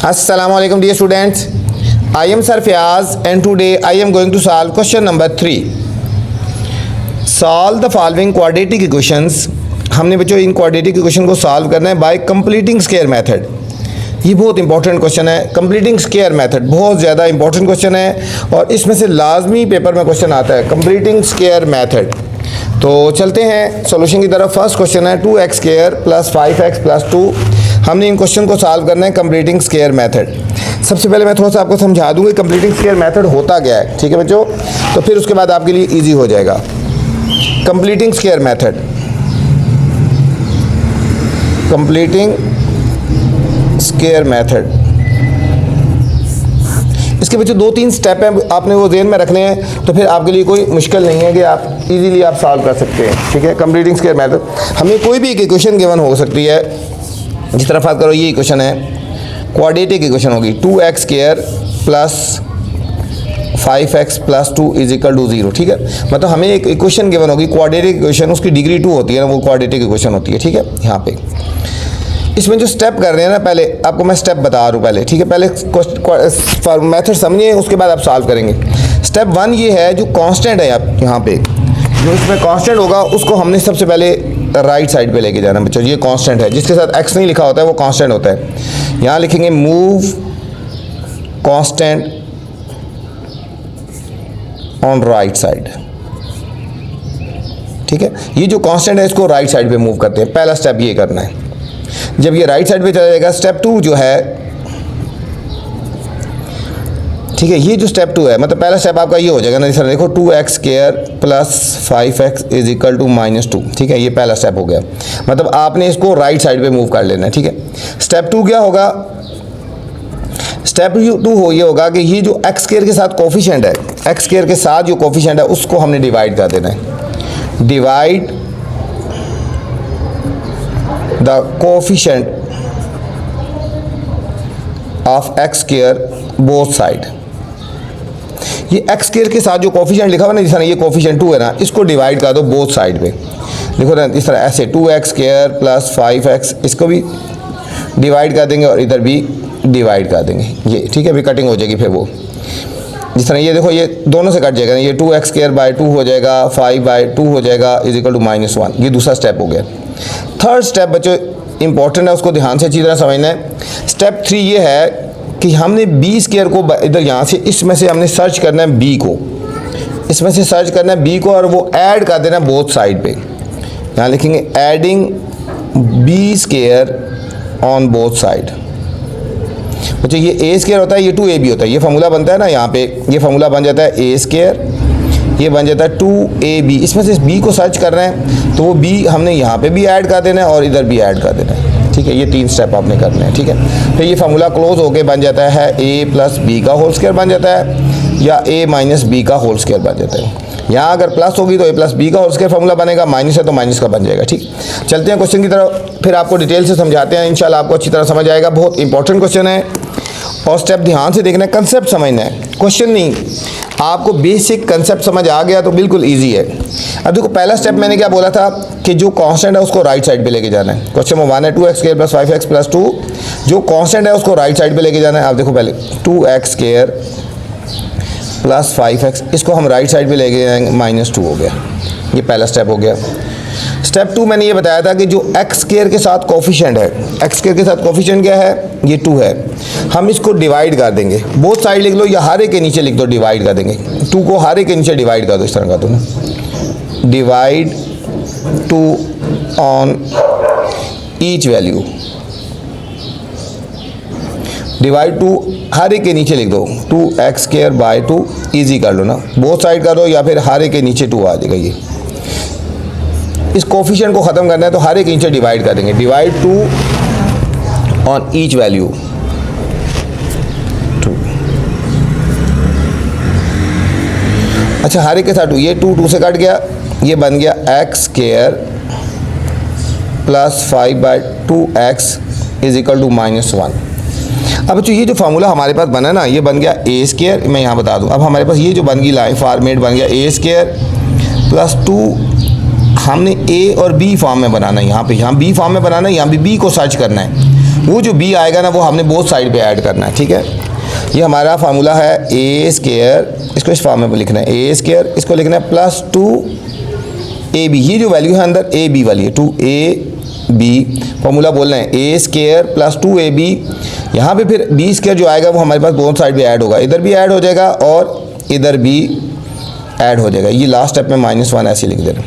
Assalamu alaikum dear students. I am Sir Fiaz and today I am going to solve question number 3. Solve the following quadratic equations. हमने बच्चों इन quadratic equation को solve करना है bye completing square method. ये बहुत important question है. Completing square method बहुत ज़्यादा इंपॉर्टेंट क्वेश्चन है और इसमें से लाजमी पेपर में क्वेश्चन आता है कंप्लीटिंग स्क्वायर मेथड. तो चलते हैं सॉल्यूशन की तरफ. फर्स्ट क्वेश्चन है 2x square plus 5x plus 2. हमने इन क्वेश्चन को सॉल्व करना है कंप्लीटिंग स्क्वायर मेथड. सबसे पहले मैं थोड़ा सा आपको समझा दूंगा कंप्लीटिंग स्क्वायर मेथड होता क्या है. ठीक है बच्चों, तो फिर उसके बाद आपके लिए इजी हो जाएगा. Completing square method, completing square method, इसके बच्चों 2-3 स्टेप हैं, आपने वो ज़हन में रखने हैं. तो फिर आपके लिए कोई मुश्किल नहीं है कि आप इजीली आप सॉल्व कर सकते हैं. ठीक है, कंप्लीटिंग स्क्वायर मेथड हमें कोई भी एक इक्वेशन गिवन हो सकती है. जिस तरह बात करो ये इक्वेशन है क्वाड्रेटिक इक्वेशन होगी 2x square plus 5x plus 2 is equal to 0. ठीक है, मतलब हमें एक इक्वेशन गिवन होगी क्वाड्रेटिक इक्वेशन, उसकी डिग्री 2 होती है ना, वो क्वाड्रेटिक इक्वेशन होती है. ठीक है, यहाँ पे इसमें जो स्टेप कर रहे हैं ना, पहले आपको मैं स्टेप बता रहा हूँ पहले. ठीक है, पहले मेथड समझिए उसके बाद आप सॉल्व करेंगे. स्टेप 1 ये है जो कांस्टेंट है आप यहाँ पे, जो इसमें कांस्टेंट होगा उसको हमने सबसे पहले राइट साइड पे लेके जाना बच्चों. ये कांस्टेंट है जिसके साथ x नहीं लिखा होता है वो कांस्टेंट होता है. यहाँ लिखेंगे move constant on right side. ठीक है, ये जो कांस्टेंट है इसको राइट साइड पे मूव करते हैं. पहला स्टेप ये करना है. जब ये राइट साइड पे चला जाएगा स्टेप 2 जो है, ठीक है, ये जो स्टेप 2 है मतलब पहला स्टेप आपका ये हो जाएगा ना. सर देखो 2x square plus 5x is equal to -2. ठीक है, ये पहला स्टेप हो गया. मतलब आपने इसको राइट साइड पे मूव कर लेना है. ठीक है, स्टेप 2 क्या होगा? स्टेप 2 हो ये होगा कि ये जो x स्क्वायर के साथ कोफिशिएंट है, x स्क्वायर के साथ जो कोफिशिएंट है उसको हमने डिवाइड कर देना है. Divide the coefficient of x square both side. ये x स्क्वायर के साथ जो कोफिशिएंट लिखा हुआ ना, जिस तरह ये कोफिशिएंट 2 है ना, इसको डिवाइड कर दो बोथ साइड पे. देखो ना इस तरह ऐसे 2x स्क्वायर प्लस 5x, इसको भी डिवाइड कर देंगे और इधर भी डिवाइड कर देंगे ये. ठीक है, अभी कटिंग हो जाएगी फिर वो जिस तरह ये देखो ये दोनों से कट जाएगा ना, ये 2x स्क्वायर बाय 2 हो जाएगा, 5 बाय 2 हो जाएगा इज इक्वल टू -1. ये दूसरा स्टेप हो गया. थर्ड स्टेप बच्चों इंपॉर्टेंट है, उसको ध्यान से अच्छी तरह समझना है. स्टेप 3 ये है कि हमने b स्क्वायर को इधर यहाँ से इसमें से हमने सर्च करना है b को, इसमें से सर्च करना है b को और वो ऐड कर देना है बोथ साइड पे. यहाँ लिखेंगे adding b square on both side. बच्चों ये a स्क्वायर होता है, ये 2ab होता है. ये फार्मूला बनता है ना यहाँ पे, ये फार्मूला बन जाता है a स्क्वायर, ये बन जाता है 2ab. इसमें से b को सर्च कर रहे हैं तो वो b हमने यहाँ पे भी ऐड कर देना है और इधर भी ऐड कर देना है. ठीक है, ये 3 स्टेप आपने करने हैं. ठीक है, फिर ये फार्मूला क्लोज होके बन जाता है a प्लस b का होल स्क्वायर बन जाता है या a माइनस b का होल स्क्वायर बन जाता है. यहाँ अगर प्लस होगी तो a प्लस b का होल स्क्वायर फार्मूला बनेगा, माइनस है तो माइनस का बन जाएगा. ठीक, चलते हैं क्वेश्चन की तरफ, फिर आपको डिटेल से समझाते हैं. इंशाल्लाह आपको अच्छी तरह समझ आएगा. बहुत इंपॉर्टेंट क्वेश्चन है और स्टेप ध्यान से देखना है, कंसेप्ट समझना है, क्वेश्चन नहीं. आपको बेसिक कंसेप्ट समझ आ गया तो बिल्कुल इजी है. अब देखो पहला स्टेप मैंने क्या बोला था कि जो कांस्टेंट है उसको राइट साइड पे लेके जाना है. क्वेश्चन में 1 है 2x square plus 5x plus 2. जो कांस्टेंट है उसको राइट साइड पे लेके जाना है. आप देखो पहले 2x स्क्वायर प्लस 5x, इसको हम राइट साइड पे लेके जाएंगे, -2 हो गया. ये पहला स्टेप हो गया. स्टेप 2 मैंने ये बताया था कि जो x स्क्वायर के साथ कोफिशिएंट है, x स्क्वायर के साथ कोफिशिएंट क्या है, ये 2 है, हम इसको डिवाइड कर देंगे. बोथ साइड लिख लो या हर एक के नीचे लिख दो, डिवाइड कर देंगे. 2 को हर एक के नीचे डिवाइड कर दो, इस तरह का दो ना, divide 2 on each value. Divide 2 हर एक के नीचे लिख दो, 2x स्क्वायर बाय 2 ईजी कर लो ना, बोथ साइड कर दो या फिर हर एक के नीचे 2 आ जाएगा. ये इस कोफिशिएंट को ख़त्म करना है तो हर एक नीचे डिवाइड कर देंगे. Divide 2 on each value 2. अच्छा, हर एक के साथ 2, ये 2 से कट गया, ये बन गया x square plus 5 by 2x is equal to -1. अब बच्चों ये जो फार्मूला हमारे पास बना ना, ये बन गया a स्क्वायर. मैं यहाँ बता दूँ, अब हमारे पास ये जो बन गई लाइन फॉर्मेट बन गया a स्क्वायर प्लस 2. हमने a और b फॉर्म में बनाना है. यहाँ पे यहाँ b फॉर्म में बनाना है, यहाँ भी b को सर्च करना है. वो जो b आएगा ना वो हमने बोथ साइड पे ऐड करना है, ठीक है। ये हमारा फार्मूला है ए स्क्वायर, इसको इस फॉर्म में लिखना है ए स्क्वायर, इसको लिखना है प्लस 2ab, ये जो वैल्यू है अंदर ए बी वाली है 2ab, फार्मूला बोलना है ए स्क्वायर प्लस 2ab। यहाँ पे फिर b स्क्वायर जो आएगा वो हमारे पास दोनों साइड पे ऐड होगा, इधर भी ऐड हो जाएगा और इधर भी ऐड हो जाएगा। ये लास्ट स्टेप में -1 ऐसे लिख देना।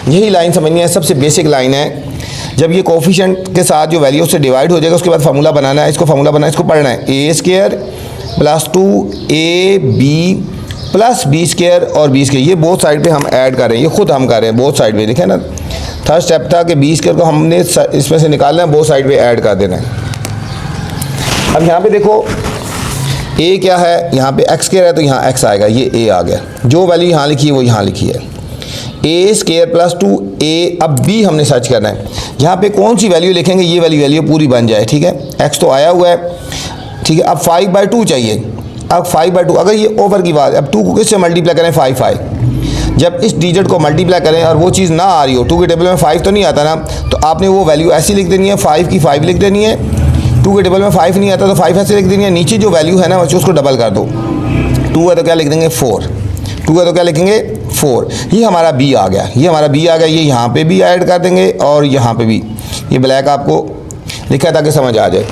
यही लाइन समझनी है, सबसे बेसिक लाइन है। जब ये कोफिशिएंट के साथ जो वैल्यू उससे डिवाइड हो जाएगा उसके बाद फार्मूला बनाना है, इसको फार्मूला बनाना है, इसको पढ़ना है a square plus 2ab plus b square और b स्क्वायर, ये बोथ साइड पे हम ऐड कर रहे हैं, ये खुद हम कर रहे हैं बोथ साइड पे, देखें ना। थर्ड स्टेप था कि b स्क्वायर को हमने इसमें से निकालना है, बोथ साइड पे ऐड कर देना है। अब यहाँ पे देखो a क्या है, यहाँ पे x स्क्वायर है तो यहाँ x आएगा, ये a आ गया। जो वैल्यू यहाँ लिखी है वो यहाँ लिखी है ए स्क्वायर प्लस 2a। अब b हमने सर्च करना है, यहाँ पे कौन सी वैल्यू लिखेंगे ये वाली वैल्यू पूरी बन जाए, ठीक है। x तो आया हुआ है, ठीक है। अब 5/2 चाहिए, अब 5/2 अगर ये ओवर की बात, अब 2 को किससे मल्टीप्लाई करें 5 जब इस डिजिट को मल्टीप्लाई करें और वो चीज़ ना आ रही हो, 2 के टेबल में 5 तो नहीं आता ना, तो आपने वो वैल्यू ऐसी लिख देनी है, 5 की 5 लिख देनी है। 2 के टेबल में 5 नहीं आता तो 5 ऐसे लिख देनी है, नीचे जो वैल्यू है ना उसको डबल कर दो। 2 है तो क्या लिख देंगे 4, 2 है तो क्या लिखेंगे 4। ये हमारा b आ गया, ये हमारा b आ गया। ये यहाँ पे भी ऐड कर देंगे और यहाँ पे भी, ये ब्लैक आपको लिखा है ताकि समझ आ जाए।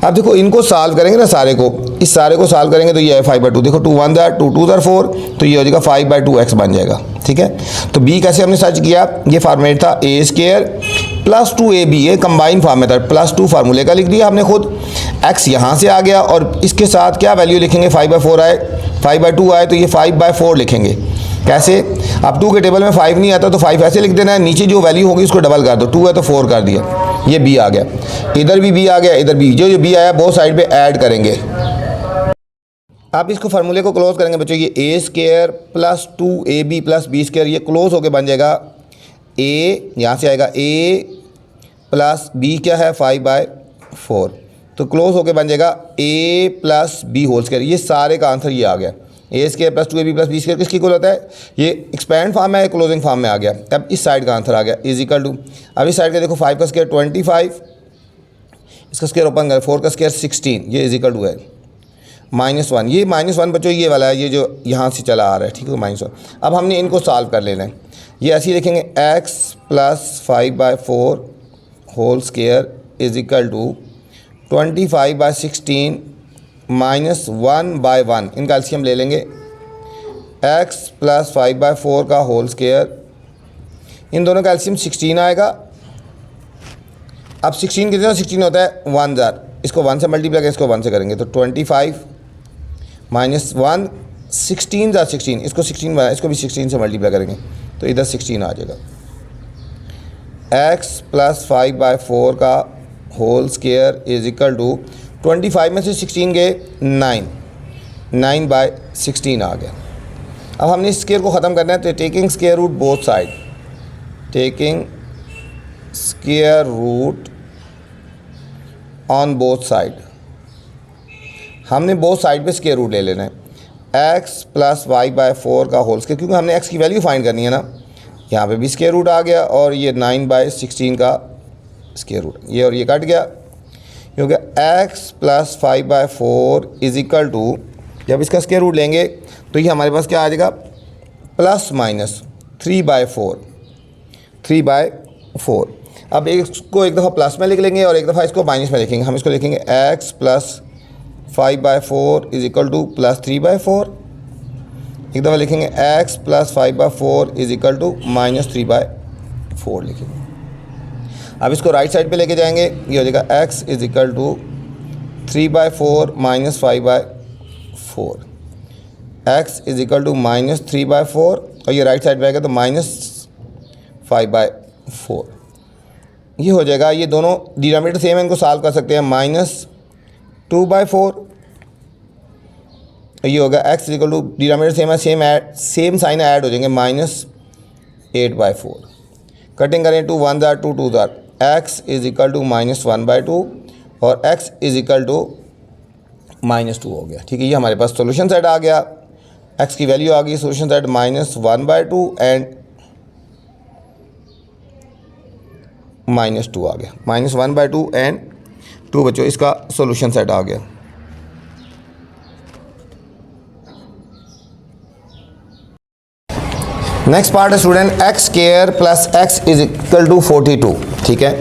अब देखो इनको सॉल्व करेंगे ना, सारे को, इस सारे को सॉल्व करेंगे तो ये है 5/2। देखो 2 1 2 2 4, तो ये हो जाएगा 5/2x बन जाएगा, ठीक है। तो b कैसे हमने सर्च किया, ये फॉर्मेट था ए स्क्वायर प्लस 2ab, ये कंबाइन फॉर्म में था, प्लस 2 फार्मूले का लिख दिया हमने खुद। x यहाँ से आ गया और इसके साथ क्या वैल्यू लिखेंगे, 5/4 आए, 5/2 आए तो ये 5/4 लिखेंगे। कैसे, अब 2 के टेबल में 5 नहीं आता तो 5 ऐसे लिख देना है, नीचे जो वैल्यू होगी उसको डबल कर दो, 2 है तो 4 कर दिया, ये b आ गया। इधर भी b आ गया, इधर भी, जो b आया बहुत साइड पे ऐड करेंगे। आप इसको फार्मूले को क्लोज करेंगे बच्चों, ये a square plus 2ab plus b square, ये क्लोज होके बन जाएगा a, यहाँ से आएगा a प्लस b क्या है 5/4, तो क्लोज होके बन जाएगा a plus b whole square. ये सारे का आंसर ये आ गया, a square plus 2ab plus b square किसकी इक्वल होता है, ये एक्सपैंड फॉर्म है, क्लोजिंग फॉर्म में आ गया। अब इस साइड का आंसर आ गया इज इक्वल टू, अब इस साइड का देखो 5 का स्क्वायर 25, इसका स्क्वायर ओपन कर, 4 का स्क्वायर 16, ये इज इक्वल टू है -1। ये -1 बच्चों ये वाला है, ये जो यहाँ से चला आ रहा है, ठीक है, -1। अब हमने इनको सॉल्व कर लेना है, ये ऐसे ही लिखेंगे x plus 5/4 whole square is equal to 25/16 -1/1, इनका एलसीएम ले लेंगे, x प्लस 5/4 का होल स्क्वायर, इन दोनों का एलसीएम 16 आएगा। अब 16 कितना 16 होता है 1000, इसको 1 से मल्टीप्लाई करें, इसको 1 से करेंगे तो 25 -1 16 16, इसको 16 बनाए, इसको भी 16 से मल्टीप्लाई करेंगे तो इधर 16 आ जाएगा। x प्लस 5/4 का whole square is equal to 25 में से 16 गए 9/16 आ गया। अब हमने इस स्क्वायर को ख़त्म करना है, तो taking square root both side, taking square root on both side, हमने बोथ साइड पे स्क्वायर रूट ले लेना है। x प्लस 5/4 का होल स्क्वायर, क्योंकि हमने x की वैल्यू फाइंड करनी है ना, यहाँ पे भी स्क्वायर रूट आ गया और ये 9/16 का स्क्वायर रूट, ये और ये कट गया, क्योंकि x plus 5/4 is equal to, जब इसका स्क्वायर रूट लेंगे तो ये हमारे पास क्या आ जाएगा प्लस माइनस 3/4। अब इसको एक दफ़ा प्लस में लिख लेंगे और एक दफ़ा इसको माइनस में लिखेंगे। हम इसको लिखेंगे x plus 5/4 is equal to plus 3/4, एक दफ़ा लिखेंगे x plus 5/4 is equal to -3/4 लिखेंगे। अब इसको राइट साइड पे लेके जाएंगे, ये हो जाएगा x is equal to 3/4 minus 5/4, x is equal to -3/4 और ये राइट साइड पे आएगा तो -5/4, ये हो जाएगा। ये दोनों डिनोमिनेटर सेम है, इनको सॉल्व कर सकते हैं, -2/4, ये होगा x is equal to, denominator same है, सेम साइन ऐड हो जाएंगे, -8/4। कटिंग करें 2 1 2 2 x इज इक्वल टू -1/2 और x इज इक्वल टू -2 हो गया, ठीक है। ये हमारे पास सॉल्यूशन सेट आ गया, x की वैल्यू आ गई सॉल्यूशन सेट -1/2 एंड -2 आ गया, -1/2 एंड 2 बच्चों इसका सॉल्यूशन सेट आ गया। नेक्स्ट पार्ट है student x square plus x is equal to 42। ठीक है,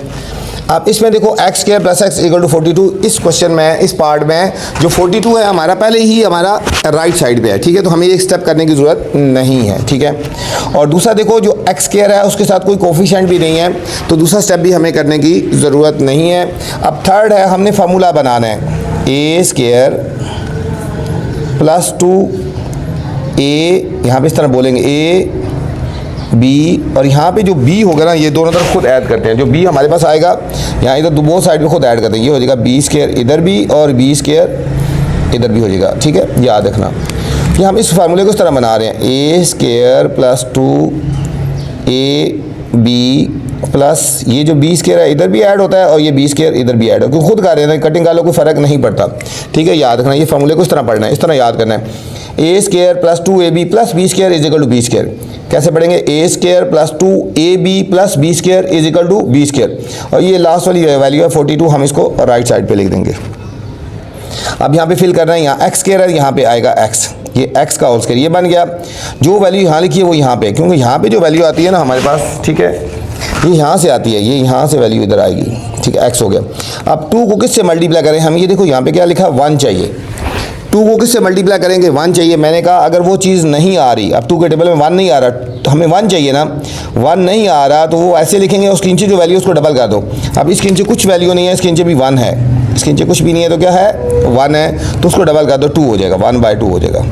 अब इसमें देखो x square plus x equal to 42। इस क्वेश्चन में, इस पार्ट में जो 42 है हमारा पहले ही हमारा राइट साइड पे है। ठीक है, तो हमें एक स्टेप करने की ज़रूरत नहीं है। ठीक है, और दूसरा देखो जो एक्स स्क्वायर है उसके साथ कोई कोफिशिएंट भी नहीं है, तो दूसरा स्टेप भी हमें करने की ज़रूरत नहीं है। अब थर्ड है, हमने फार्मूला बनाना है ए स्क्वायर प्लस 2 ए, यहाँ पे इस तरह बोलेंगे ए बी, और यहाँ पे जो बी होगा ना ये दोनों तरफ खुद ऐड करते हैं। जो बी हमारे पास आएगा यहाँ इधर दो साइड पे खुद ऐड करते हैं। ये हो जाएगा बी स्क्वायर इधर भी और बी स्क्वायर इधर भी हो जाएगा। ठीक है, याद रखना। ये हम इस फार्मूले को इस तरह बना रहे हैं a square plus 2 a b plus ये जो बी स्क्वायर है इधर भी ऐड होता है और ये बी स्क्वायर इधर भी ऐड होता है, क्योंकि खुद कर रहे हैं, कटिंग का कोई फ़र्क नहीं पड़ता। ठीक है, याद रखना। ये फार्मूले को इस तरह पढ़ना है, इस तरह याद करना है। A square plus 2 a b plus b square is equal to b square. कैसे पढ़ेंगे? A square plus 2 a b plus b square is equal to b square, और ये लास्ट वाली वैल्यू है 42, हम इसको राइट साइड पे लिख देंगे। अब यहाँ पे फिल करना है, यहाँ एक्स स्क्वायर है, यहाँ पे आएगा एक्स, ये एक्स का होल स्क्वायर, ये बन गया। जो वैल्यू यहाँ लिखी है वो यहाँ पे, क्योंकि यहाँ पे जो वैल्यू आती है ना हमारे पास, ठीक है, ये यहाँ से आती है, ये यहाँ से वैल्यू इधर आएगी। ठीक है, एक्स हो गया। अब 2 को किससे मल्टीप्लाई करें हम? ये देखो यहाँ पे क्या लिखा, 1 चाहिए। 2 को किससे मल्टीप्लाई करेंगे? 1 चाहिए। मैंने कहा अगर वो चीज़ नहीं आ रही, अब 2 के टेबल में 1 नहीं आ रहा, तो हमें 1 चाहिए ना, 1 नहीं आ रहा तो वो ऐसे लिखेंगे, उसके नीचे जो वैल्यू उसको डबल कर दो। अब इसके नीचे कुछ वैल्यू नहीं है, इसके नीचे भी 1 है, इसके नीचे कुछ भी नहीं है, तो क्या है, 1 है, तो उसको डबल कर दो, 2 हो जाएगा, 1/2 हो जाएगा।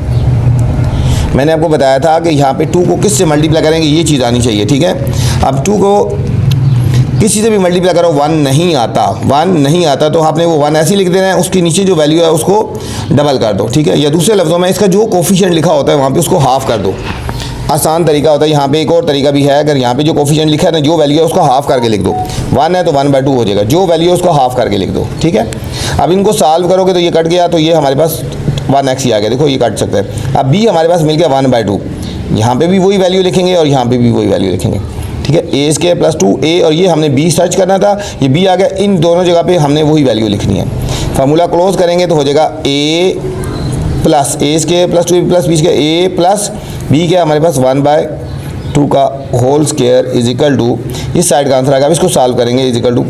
मैंने आपको बताया था कि यहाँ पे 2 को किससे मल्टीप्लाई करेंगे, ये चीज़ आनी चाहिए। ठीक है, अब 2 को किसी से भी मल्टीप्लाई करो 1 नहीं आता, 1 नहीं आता, तो आपने वो 1 ऐसे ही लिख देना है, उसके नीचे जो वैल्यू है उसको डबल कर दो। ठीक है, या दूसरे लफ्ज़ों में इसका जो कोफिशिएंट लिखा होता है वहाँ पे उसको हाफ कर दो। आसान तरीका होता है। यहाँ पे एक और तरीका भी है, अगर यहाँ पे जो कोफिशिएंट लिखा है ना, जो वैल्यू है उसको हाफ करके लिख दो। 1 है तो 1/2 हो जाएगा, जो वैल्यू है उसको हाफ करके लिख दो। ठीक है, अब इनको सॉल्व करोगे तो ये कट गया, तो ये हमारे पास 1x ही आ गया। देखो ये काट सकते हैं। अब b हमारे पास मिल गया 1/2, यहाँ पे भी वही वैल्यू लिखेंगे और यहाँ पे भी वही वैल्यू लिखेंगे। ठीक है, ए स्क्वायर प्लस 2a, और ये हमने b सर्च करना था, ये b आ गया। इन दोनों जगह पे हमने वही वैल्यू लिखनी है। फार्मूला क्लोज करेंगे तो हो जाएगा a plus a square plus 2 plus b square, a plus b क्या हमारे पास 1/2 का whole square is equal to, इस साइड का आंसर आएगा। अब इसको सॉल्व करेंगे, इज इक्वल टू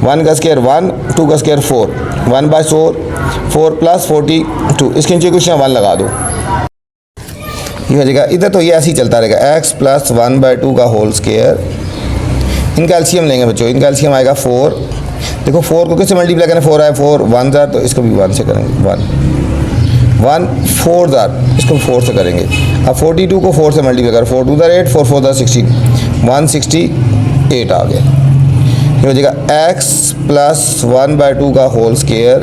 1 का स्क्वायर 1, 2 का स्क्वायर 4, 1/4 प्लस 42, इसके नीचे कुछ 1 लगा दो, ये हो जाएगा। इधर तो ये ऐसे ही चलता रहेगा, x प्लस 1/2 का होल स्क्वायर। इनका एलसीएम लेंगे बच्चों, इनका एलसीएम आएगा 4। देखो 4 को किससे मल्टीप्लाई करें, 4 आया, 4 1 ज़ार, तो इसको भी 1 से करेंगे, 1 4 ज़ार, इसको 4 से करेंगे। अब 42 को 4 से मल्टीप्लाई करें, 4 2 ज़ार 8, 4 4 ज़ार 16, 168 आ गया। ये हो जाएगा x प्लस 1/2 का होल स्क्वायर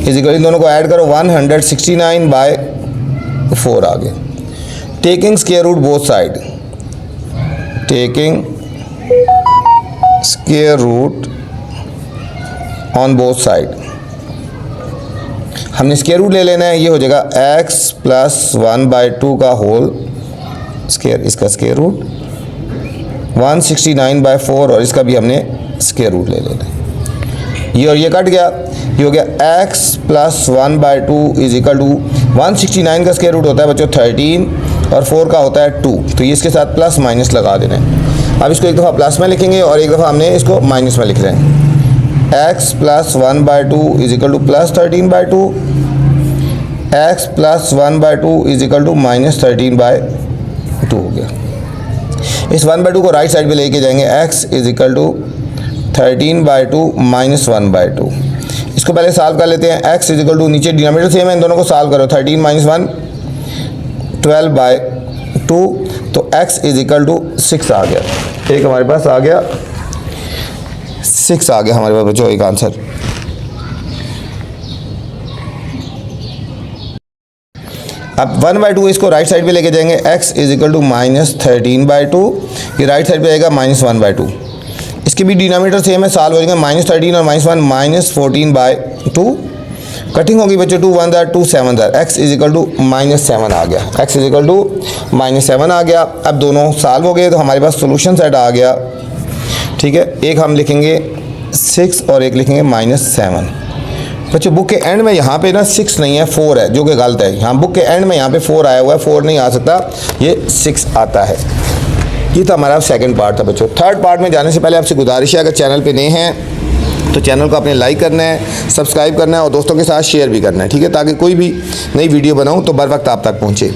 इज इक्वल, इन दोनों को ऐड करो, 169/4 आ गया। Taking square root both side, taking square root on both side, हमने स्क्वायर रूट ले लेना है। ये हो जाएगा x प्लस 1/2 का होल स्क्वायर, इसका स्क्वायर रूट 169/4, और इसका भी हमने स्क्वायर रूट ले लेना है। ये और ये कट गया, ये हो गया x plus 1/2 is equal to 169 का स्क्वायर रूट होता है बच्चों 13, और 4 का होता है 2, तो ये इसके साथ प्लस माइनस लगा देना है। अब इसको एक दफ़ा प्लस में लिखेंगे और एक दफ़ा हमने इसको माइनस में लिख रहे हैं। x plus 1/2 is equal to plus 13/2, x plus 1/2 is equal to minus 13/2 हो गया। इस 1/2 को राइट साइड पे लेके जाएंगे, x is equal to 13/2 minus 1/2। इसको पहले सॉल्व कर लेते हैं। x इज इक्वल टू, नीचे डिनोमिनेटर सेम है, इन दोनों को सॉल्व करो, 13 माइनस 1 12/2, तो x इज इक्वल टू 6 आ गया। एक हमारे पास आ गया 6 आ गया हमारे पास बच्चों एक आंसर। अब 1/2 इसको राइट साइड पे लेके जाएंगे, x is equal to minus 13/2, ये राइट साइड पे आएगा माइनस 1/2। इसके भी डिनोमिनेटर सेम है, सॉल्व हो जाएंगे, माइनस 13 और माइनस 1 माइनस 14/2, कटिंग होगी बच्चों, 2 1 2 7, x is equal to minus 7 आ गया, x is equal to minus 7 आ गया। अब दोनों सॉल्व हो गए तो हमारे पास सोल्यूशन सेट आ गया। ठीक है, एक हम लिखेंगे 6 और एक लिखेंगे -7। बच्चों बुक के एंड में यहाँ पे ना 6 नहीं है 4 है, जो कि गलत है। यहाँ बुक के एंड में यहाँ पे 4 आया हुआ है, 4 नहीं आ सकता, ये 6 आता है। ये तो हमारा सेकंड पार्ट था बच्चों। थर्ड पार्ट में जाने से पहले आपसे गुजारिश है, अगर चैनल पे नए हैं तो चैनल को अपने लाइक करना है, सब्सक्राइब करना है और दोस्तों के साथ शेयर भी करना है, ठीक है, ताकि कोई भी नई वीडियो बनाऊँ तो बर वक्त आप तक पहुँचे।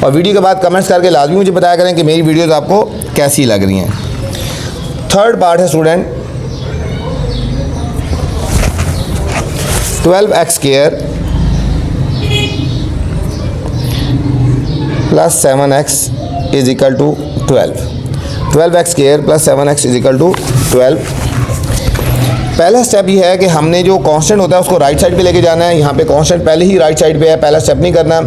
और वीडियो के बाद कमेंट्स करके लाजमी मुझे बताया करें कि मेरी वीडियोज़ आपको कैसी लग रही हैं। थर्ड पार्ट है student 12x² plus 7x is equal to 12। 12x² plus 7x is equal to 12। पहला स्टेप ये है कि हमने जो कांस्टेंट होता है उसको राइट साइड पे लेके जाना है। यहाँ पे कांस्टेंट पहले ही राइट साइड पे है, पहला स्टेप नहीं करना।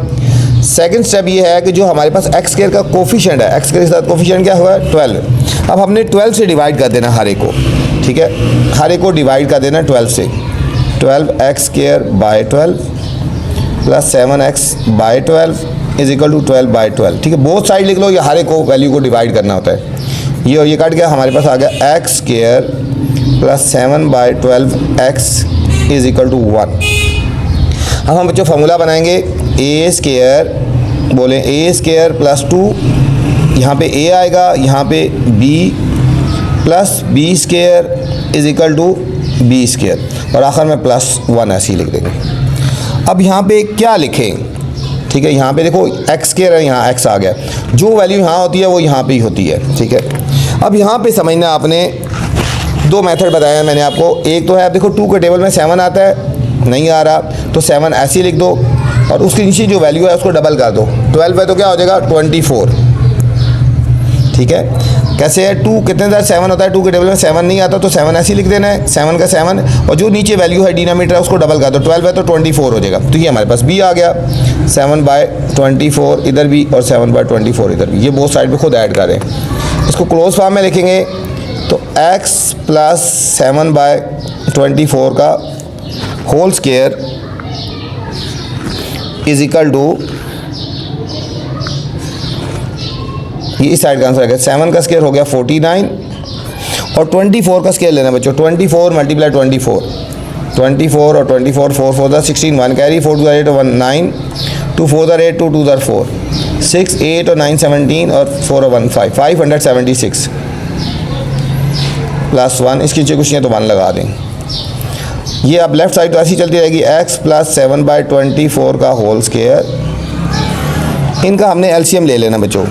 सेकंड स्टेप ये है कि जो हमारे पास x² का कोफिशिएंट है, x² के साथ कोफिशिएंट क्या हुआ है 12। अब हमने 12 से डिवाइड कर देना हर एक को, ठीक है, हर एक को डिवाइड कर देना 12 से। 12x² by 12 plus 7x by 12 is equal to 12 by 12, ठीक है। बोथ साइड लिख लो, या हर एक को वैल्यू को डिवाइड करना होता है। ये कट गया, हमारे पास आ गया x² plus 7 by 12x is equal to 1। अब हम बच्चों फार्मूला बनाएंगे a² बोले a² प्लस 2, यहाँ पे a आएगा, यहाँ पे b plus b² is equal to b², और आखिर में प्लस 1 ऐसे ही लिख देंगे। अब यहाँ पे क्या लिखें, ठीक है, यहाँ पे देखो x² है, यहाँ x आ गया, जो वैल्यू यहाँ होती है वो यहाँ पे ही होती है, ठीक है। अब यहाँ पे समझना, आपने दो मेथड बताया मैंने आपको। एक तो है, आप देखो 2 के टेबल में 7 आता है, नहीं आ रहा तो 7 ऐसे ही लिख दो और उसके नीचे जो वैल्यू है उसको डबल कर दो। 12 है तो क्या हो जाएगा 24, ठीक है। कैसे है, 2 कितने दर 7 होता है, 2 के टेबल में 7 नहीं आता तो 7 ऐसे ही लिख देना है, 7 का 7, और जो नीचे वैल्यू है डिनोमिनेटर है उसको डबल कर दो। 12 है तो 24 हो जाएगा, तो ये हमारे पास b आ गया, 7 बाय 24 इधर भी और 7 बाय 24 इधर भी। ये बोथ साइड पे खुद ऐड करें। इसको क्लोज फॉर्म में लिखेंगे तो x प्लस 7 बाय 24 का whole square is equal to, ये इस साइड का आंसर आ गया, 7 का स्क्वायर हो गया 49 और 24 का स्क्वायर लेना बच्चों, 24 मल्टीप्लाई 24 और 24 4 4 द 16 1 कैरी 4 2 8 1 9 2 4 द 8 2 2 द 4 6 8 और 9 17 और 4 और 1 5 576 प्लस 1, इसके नीचे कुछ नहीं है तो 1 लगा दें। ये अब लेफ्ट साइड तो ऐसी चलती रहेगी, x प्लस 7 बाय 24 का होल स्क्वायर, इनका हमने एलसीएम ले लेना बच्चों।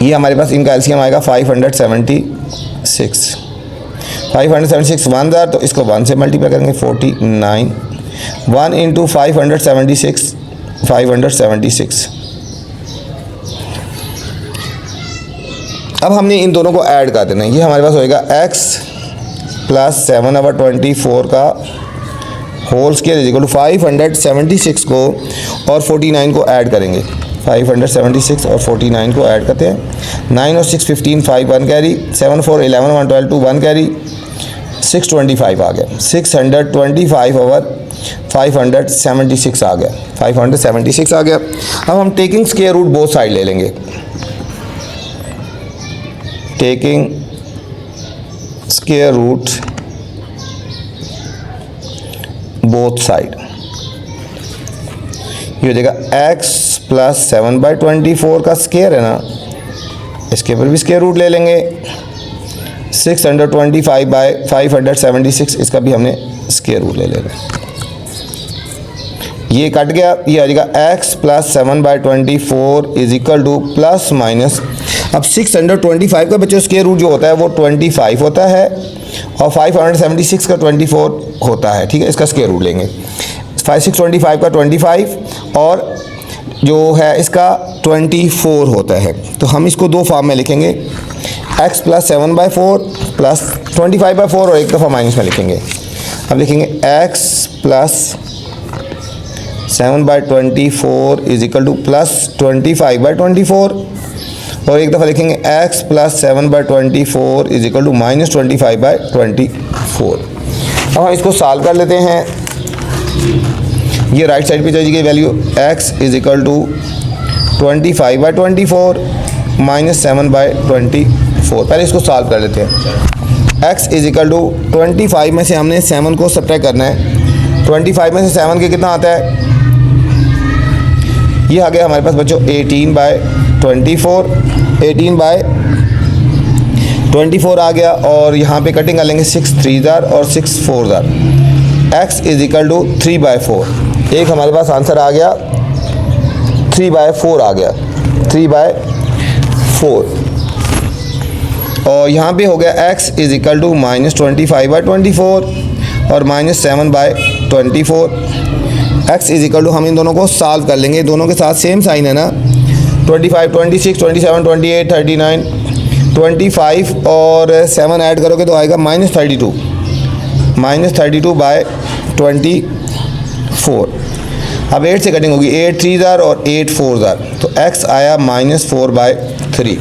ये हमारे पास इनका एलसीएम आएगा 576 1 तो इसको 1 से मल्टीप्लाई करेंगे 49 1 इंटू 576 अब हमने इन दोनों को ऐड कर देना है। ये हमारे पास होएगा x प्लस 7/24 का whole square is equal to 576 को और 49 को ऐड करेंगे। 576 और 49 को ऐड करते हैं, 9 और 6 15 5 1 कैरी 7 4 11 1 12 2 1 कैरी 625 आ गया, 625 ओवर 576 आ गया, 576 आ गया। अब हम taking square root both side ले लेंगे, taking square root both side, ये हो जाएगा x प्लस 7/24 का स्क्वायर है ना, इसके ऊपर भी स्क्वायर रूट ले लेंगे। 625 बाय 576 इसका भी हमने स्क्वायर रूट ले लेना। ये कट गया, ये आ जाएगा x plus 7/24 is equal to plus minus. अब 625 का बच्चों स्क्वायर रूट जो होता है वो 25 होता है और 576 का 24 होता है, ठीक है। इसका स्क्वायर रूट लेंगे, 625 का 25 और जो है इसका 24 होता है, तो हम इसको दो फॉर्म में लिखेंगे, x प्लस 7/4 प्लस 25/4 और एक दफ़ा माइनस में लिखेंगे। अब लिखेंगे x plus 7/24 is equal to plus 25/24 और एक दफ़ा लिखेंगे x plus 7/24 is equal to minus 25/24। अब हम इसको सॉल्व कर लेते हैं। ये राइट साइड पे जाएगी value x is equal to 25/24 minus 7/24। पहले इसको सॉल्व कर लेते हैं। x इज इक्वल टू 25 में से हमने 7 को सब्ट्रैक्ट करना है। 25 में से 7 के कितना आता है, ये आ गया हमारे पास बच्चों 18/24, 18/24 आ गया। और यहाँ पे कटिंग कर लेंगे 6 3 और 6 4 x इज इक्वल टू 3/4। एक हमारे पास आंसर आ गया 3/4 आ गया, 3/4। और यहाँ पे हो गया x इज इक्वल टू -25/24 और -7/24। x इज इक्वल टू, हम इन दोनों को सॉल्व कर लेंगे, दोनों के साथ सेम साइन है ना, 25 26 27 28 39, 25 और 7 ऐड करोगे तो आएगा -32, -32/24। अब 8 से कटिंग होगी, 8 3 और 8 4 तो x आया -4/3,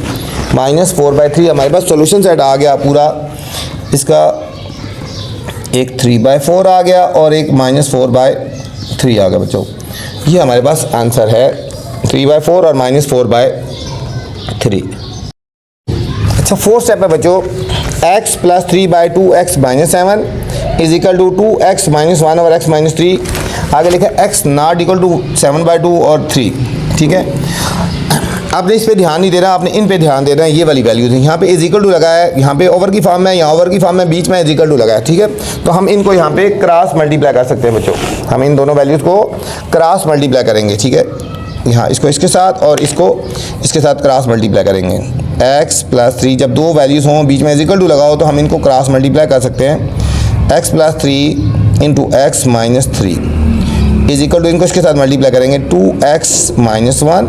-4/3 हमारे पास सोल्यूशन सेट आ गया पूरा। इसका एक 3/4 आ गया और एक -4/3 आ गया बच्चों। ये हमारे पास आंसर है 3/4 और -4/3। अच्छा, 4th स्टेप है बच्चों, x + 3/2x - 7 is equal to 2x - 1 और x - 3। आगे लिखा x नॉट इक्वल टू 7/2 और 3। ठीक है, आपने इस पे ध्यान नहीं दे रहा, आपने इन पे ध्यान दे रहा है। ये वाली वैल्यूज है, यहाँ पे इज इक्वल टू लगा है, यहाँ पे ओवर की फॉर्म में, यहाँ ओवर की फॉर्म में, बीच में इज इक्वल टू लगा है। ठीक है, तो हम इनको यहाँ पे क्रॉस मल्टीप्लाई कर सकते हैं बच्चों। हम इन दोनों वैल्यूज़ को क्रॉस मल्टीप्लाई करेंगे। ठीक है, यहाँ इसको इसके साथ और इसको इसके साथ क्रॉस मल्टीप्लाई करेंगे। x + 3, जब दो वैल्यूज़ हों बीच में इज इक्वल टू लगाओ तो हम इनको क्रॉस मल्टीप्लाई कर सकते हैं। x + 3 × x - 3 is equal to, इनको इसके साथ मल्टीप्लाई करेंगे 2x - 1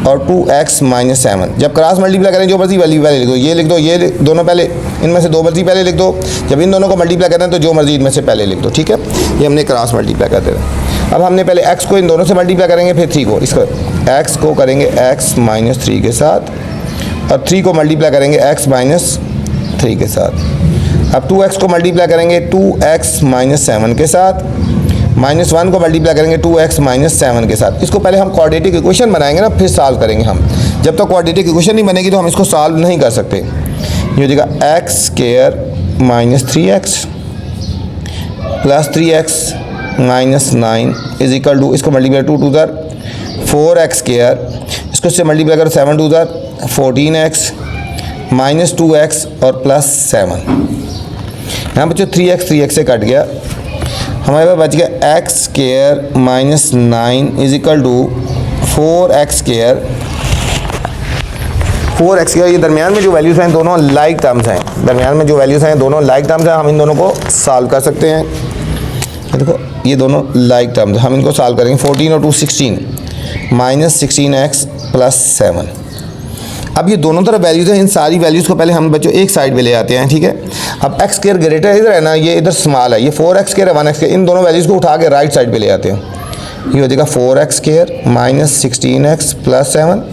और 2x - 7। जब क्रॉस मल्टीप्लाई करें जो मर्जी वैल्यू पहले लिख दो, ये लिख दो, ये दोनों पहले, इनमें से दो मर्जी पहले लिख दो। जब इन दोनों को मल्टीप्लाई करना है तो जो मर्जी इनमें से पहले लिख दो। ठीक है, ये हमने क्रॉस मल्टीप्लाई कर देना। अब हमने पहले x को इन दोनों से मल्टीप्लाई करेंगे, फिर 3 को, इसको x को करेंगे x - 3 के साथ और 3 को मल्टीप्लाई करेंगे x - 3 के साथ। अब 2x को मल्टीप्लाई करेंगे 2x - 7 के साथ, -1 को मल्टीप्लाई करेंगे 2x - 7 के साथ। इसको पहले हम क्वाड्रेटिक इक्वेशन बनाएंगे ना, फिर सॉल्व करेंगे हम। जब तक क्वाड्रेटिक इक्वेशन नहीं बनेगी तो हम इसको सॉल्व नहीं कर सकते। ये हो जाएगा x² - 3x + 3x - 9 is equal to, इसको मल्टीप्लाई 2 2 4x², इसको इससे मल्टीप्लाई करो 7 2 14x -2x और +7। यहाँ बच्चों 3x से कट गया, हमारे पास बच गया x² - 9 is equal to 4x²। 4x², ये दरमियान में जो वैल्यूज़ हैं दोनों लाइक टर्म्स हैं, दरमियान में जो वैल्यूज़ हैं दोनों लाइक टर्म्स हैं। हम इन दोनों को सॉल्व कर सकते हैं। देखो ये दोनों लाइक टर्म्स, हम इनको सॉल्व करेंगे। 14 और 2 16 -16x + 7। अब ये दोनों तरफ वैल्यूज़ हैं, इन सारी वैल्यूज़ को पहले हम बच्चों एक साइड पे ले आते हैं। ठीक है, अब x² ग्रेटर इधर है ना, ये इधर स्मॉल है, ये 4x² है 1x², इन दोनों वैल्यूज़ को उठा के राइट साइड पे ले आते हैं। ये हो जाएगा 4x² - 16x + 7।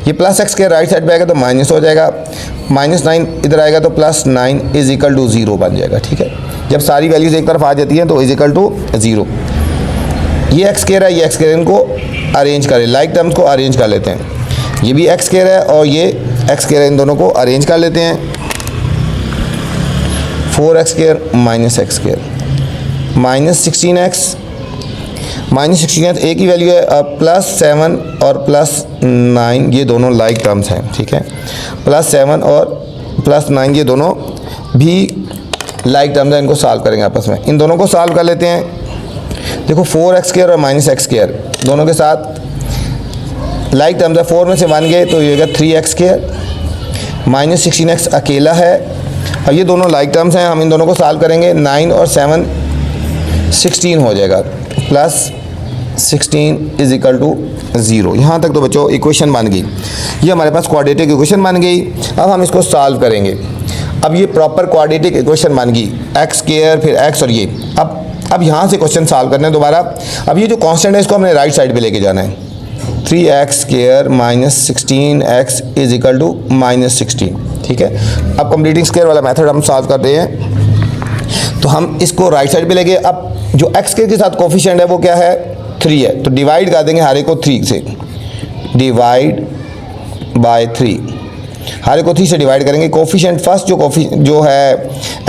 ये +x² राइट साइड पे आएगा तो माइनस हो जाएगा, -9 इधर आएगा तो +9 इज इक्वल टू 0 बन जाएगा। ठीक है, जब सारी वैल्यूज़ एक तरफ आ जाती हैं तो इज इक्वल टू 0। ये x² है, ये x², इनको अरेंज करें, लाइक टर्म्स को अरेंज कर लेते हैं। ये भी x² है और ये x² है, इन दोनों को अरेंज कर लेते हैं। 4x² - x² -16x एक ही वैल्यू है, +7 और +9 ये दोनों लाइक टर्म्स हैं। ठीक है, +7 और +9 ये दोनों भी लाइक टर्म्स हैं, इनको सॉल्व करेंगे आपस में। इन दोनों को सॉल्व कर लेते हैं। देखो 4x² और -x² दोनों के साथ लाइक टर्म्स है, 4 में से 1 गए तो ये होगा 3x², -16x अकेला है और ये दोनों लाइक टर्म्स हैं। हम इन दोनों को सॉल्व करेंगे, 9 और 7 16 हो जाएगा, +16 इज इक्वल टू 0। यहाँ तक तो बच्चों इक्वेशन बन गई, ये हमारे पास क्वाड्रेटिक इक्वेशन बन गई। अब हम इसको सॉल्व करेंगे। अब ये प्रॉपर क्वाड्रेटिक इक्वेशन बन गई, x² फिर x और ये। अब यहाँ से क्वेश्चन सॉल्व करने दोबारा। अब ये जो कांस्टेंट है इसको हमने राइट साइड पे लेके जाना है। 3x² - 16x is equal to -16। ठीक है, अब कंप्लीटिंग स्क्वायर वाला मेथड हम सॉल्व कर रहे हैं, तो हम इसको राइट साइड पे लेके, अब जो x² के साथ कोफिशिएंट है वो क्या है, 3 है, तो डिवाइड कर देंगे हर एक को 3 से, डिवाइड बाय 3। हर एक को 3 से डिवाइड करेंगे। कोफिशिएंट फर्स्ट जो है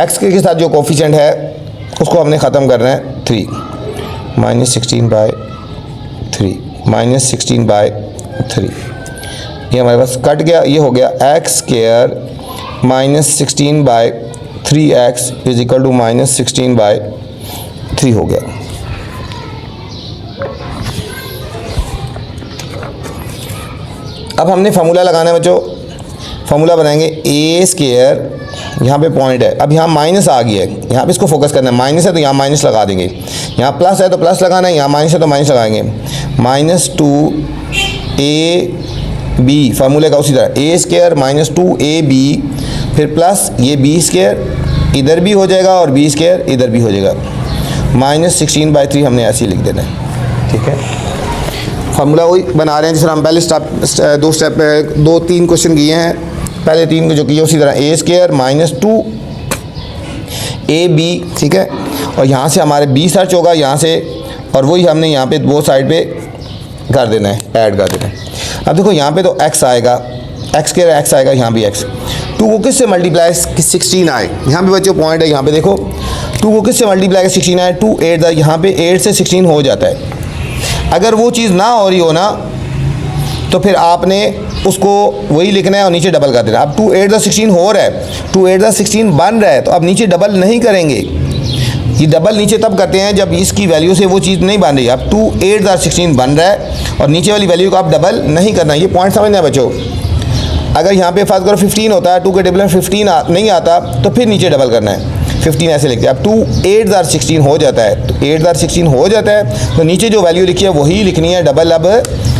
एक्स के साथ जो कोफिशिएंट है उसको हमने ख़त्म करना है 3 -16/3 -16/3। ये हमारे पास कट गया, ये हो गया x² -16/3x is equal to -16/3 हो गया। अब हमने फार्मूला लगाना है बच्चों। फार्मूला बनाएंगे a², यहाँ पे पॉइंट है, अब यहाँ माइनस आ गया है, यहाँ पे इसको फोकस करना है। माइनस है तो यहाँ माइनस लगा देंगे, यहाँ प्लस है तो प्लस लगाना है, यहाँ माइनस है तो माइनस लगाएंगे। -2ab फार्मूले का उसी तरह a² -2ab, फिर प्लस ये b² इधर भी हो जाएगा और b² इधर भी हो जाएगा। -16/3 हमने ऐसे ही लिख देना है, ठीक है। फार्मूला वही बना रहे हैं जिस तरह हम पहले दो तीन क्वेश्चन किए हैं। पहले 3 को जो किए उसी तरह a² -2ab, ठीक है। और यहाँ से हमारे b सर्च होगा यहाँ से, और वही हमने यहाँ पे वो साइड पे कर देना है, ऐड कर देना है। अब देखो यहाँ पे तो x आएगा, x² आएगा, यहाँ भी x। 2 को किससे मल्टीप्लाई 16 आए, यहाँ पे बच्चों पॉइंट है, यहाँ पे देखो 2 को किससे मल्टीप्लाई 16 आए, 2 8 यहाँ पे 8 से 16 हो जाता है। अगर वो चीज़ ना हो रही हो ना तो फिर आपने उसको वही लिखना है और नीचे डबल कर देना। अब 2 8 16 हो रहा है, 2 8 16 बन रहा है, तो अब नीचे डबल नहीं करेंगे। ये डबल नीचे तब करते हैं जब इसकी वैल्यू से वो चीज़ नहीं बन रही। अब 2 8 16 बन रहा है और नीचे वाली वैल्यू को आप डबल नहीं करना। ये पॉइंट समझना है बच्चों। अगर यहाँ पे फर्स्ट करो 15 होता है, 2 के टेबल में 15 नहीं आता तो फिर नीचे डबल करना है, 15 ऐसे लिखते हैं। अब 2 8 16 हो जाता है, तो 8 16 हो जाता है तो नीचे जो वैल्यू लिखी है वही लिखनी है, डबल अब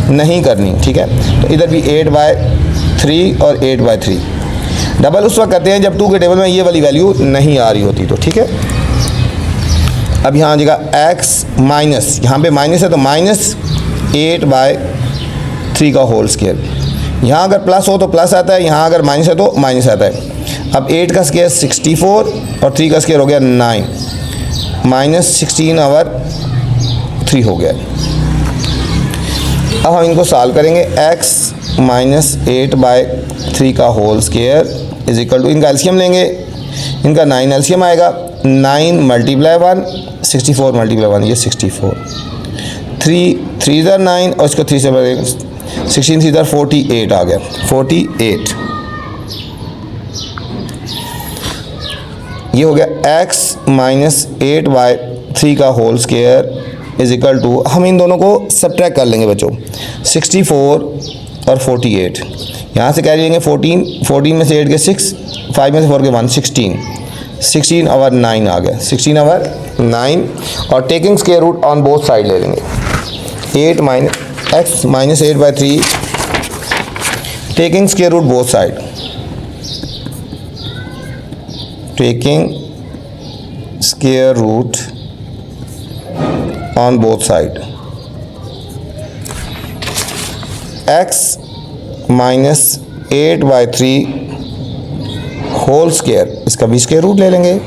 नहीं करनी, ठीक है। तो इधर भी 8/3 और 8/3 डबल उस वक्त करते हैं जब 2 के टेबल में ये वाली वैल्यू नहीं आ रही होती, तो ठीक है। अब यहाँ आ जाएगा x माइनस, यहाँ पे माइनस है तो -8/3 का होल स्क्वायर। यहाँ अगर प्लस हो तो प्लस आता है, यहाँ अगर माइनस है तो माइनस आता है। अब 8 का स्क्वायर 64 और 3 का स्क्वायर हो गया 9, -16/3 हो गया। अब हम इनको सॉल्व करेंगे। x -8/3 का whole square is equal to, इनका एलसीएम लेंगे, इनका 9 एलसीएम आएगा, 9 × 1 64 × 1 ये 64, 3 3 इधर 9 और इसको 3 से 16 इधर 48 आ गया, 48। ये हो गया x -8/3 का whole square is equal to, हम इन दोनों को सब्ट्रैक्ट कर लेंगे बच्चों, 64 और 48। यहाँ से कैरी लेंगे 14, 14 में से 8 के 6, 5 में से 4 के 1, 16/9 आ गया, 16/9। और taking square root on both side ले लेंगे, 8 x -8/3 taking square root both side, taking square root on both side, x -8/3 whole square, इसका भी स्क्वायर रूट ले लेंगे,